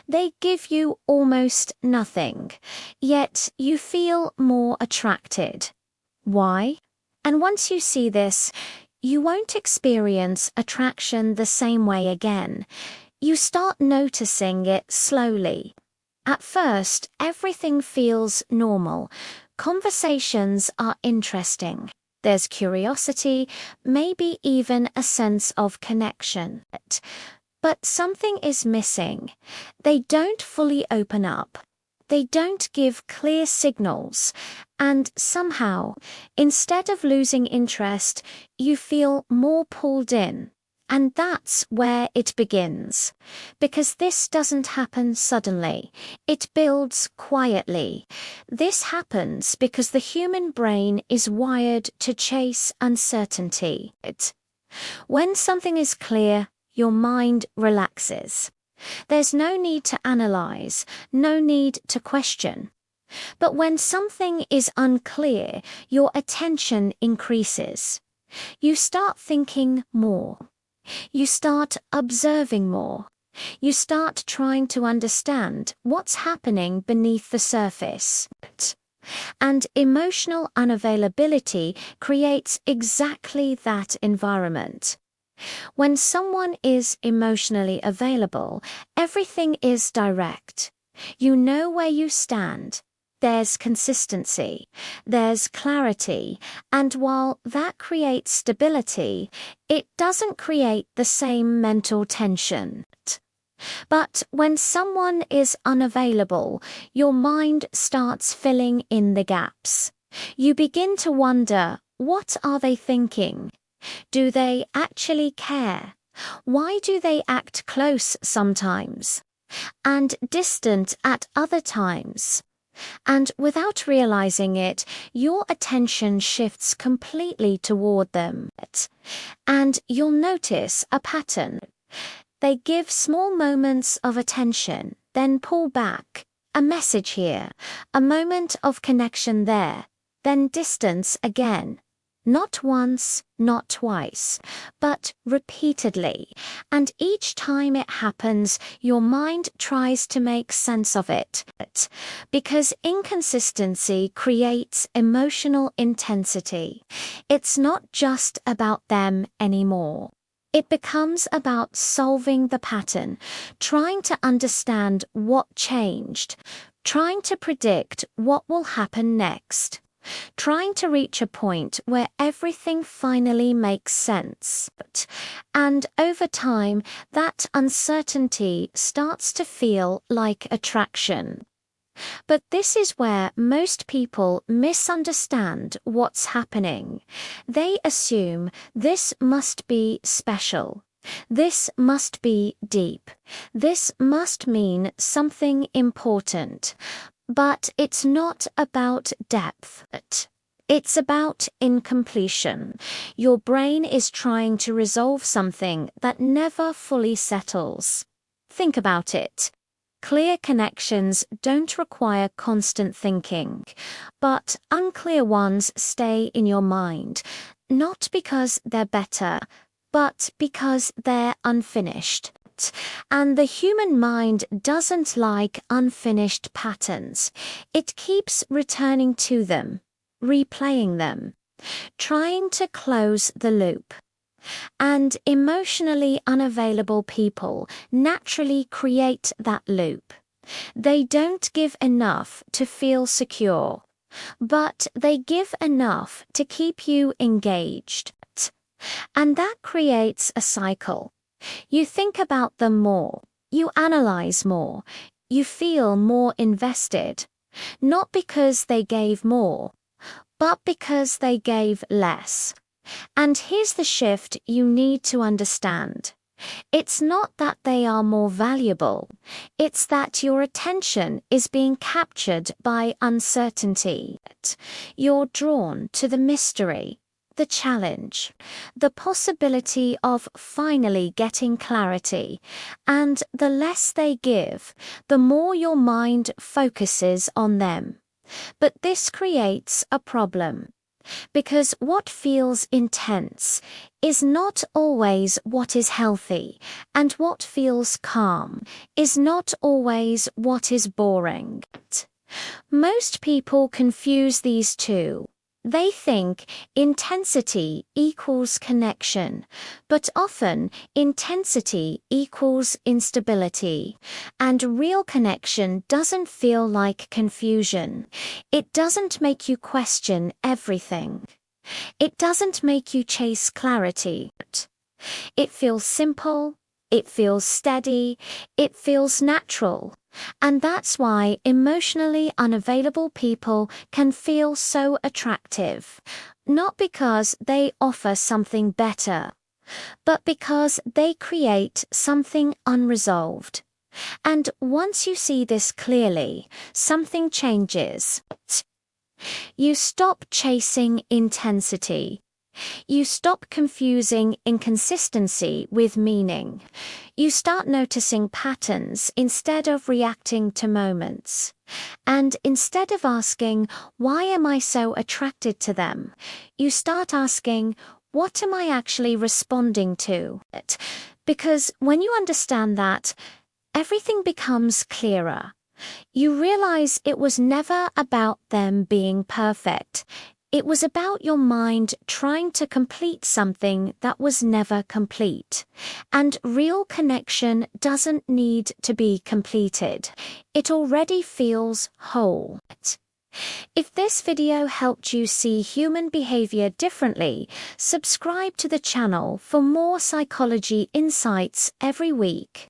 They give you almost nothing, yet you feel more attracted. Why? And once you see this, you won't experience attraction the same way again. You start noticing it slowly. At first, everything feels normal. Conversations are interesting. There's curiosity, maybe even a sense of connection. But something is missing. They don't fully open up. They don't give clear signals. And somehow, instead of losing interest, you feel more pulled in. And that's where it begins. Because this doesn't happen suddenly. It builds quietly. This happens because the human brain is wired to chase uncertainty. When something is clear, your mind relaxes. There's no need to analyze, no need to question. But when something is unclear, your attention increases. You start thinking more. You start observing more. You start trying to understand what's happening beneath the surface. And emotional unavailability creates exactly that environment. When someone is emotionally available, everything is direct. You know where you stand. There's consistency, there's clarity, and while that creates stability, it doesn't create the same mental tension. But when someone is unavailable, your mind starts filling in the gaps. You begin to wonder, what are they thinking? Do they actually care? Why do they act close sometimes and distant at other times? And without realizing it, your attention shifts completely toward them. And you'll notice a pattern. They give small moments of attention, then pull back. A message here, a moment of connection there, then distance again. Not once, not twice, but repeatedly. And each time it happens, your mind tries to make sense of it. Because inconsistency creates emotional intensity. It's not just about them anymore. It becomes about solving the pattern, trying to understand what changed, trying to predict what will happen next. Trying to reach a point where everything finally makes sense. And over time, that uncertainty starts to feel like attraction. But this is where most people misunderstand what's happening. They assume this must be special. This must be deep. This must mean something important. But it's not about depth. It's about incompletion. Your brain is trying to resolve something that never fully settles. Think about it. Clear connections don't require constant thinking, but unclear ones stay in your mind, not because they're better, but because they're unfinished. And the human mind doesn't like unfinished patterns. It keeps returning to them, replaying them, trying to close the loop. And emotionally unavailable people naturally create that loop. They don't give enough to feel secure, but they give enough to keep you engaged. And that creates a cycle. You think about them more, you analyze more, you feel more invested, not because they gave more, but because they gave less. And here's the shift you need to understand. It's not that they are more valuable, it's that your attention is being captured by uncertainty. You're drawn to the mystery, the challenge, the possibility of finally getting clarity, and the less they give, the more your mind focuses on them. But this creates a problem. Because what feels intense is not always what is healthy, and what feels calm is not always what is boring. Most people confuse these two. They think intensity equals connection, but often intensity equals instability. And real connection doesn't feel like confusion. It doesn't make you question everything. It doesn't make you chase clarity. It feels simple, it feels steady, it feels natural. And that's why emotionally unavailable people can feel so attractive. Not because they offer something better, but because they create something unresolved. And once you see this clearly, something changes. You stop chasing intensity. You stop confusing inconsistency with meaning. You start noticing patterns instead of reacting to moments. And instead of asking, why am I so attracted to them? You start asking, what am I actually responding to? Because when you understand that, everything becomes clearer. You realize it was never about them being perfect. It was about your mind trying to complete something that was never complete. And real connection doesn't need to be completed. It already feels whole. If this video helped you see human behavior differently, subscribe to the channel for more psychology insights every week.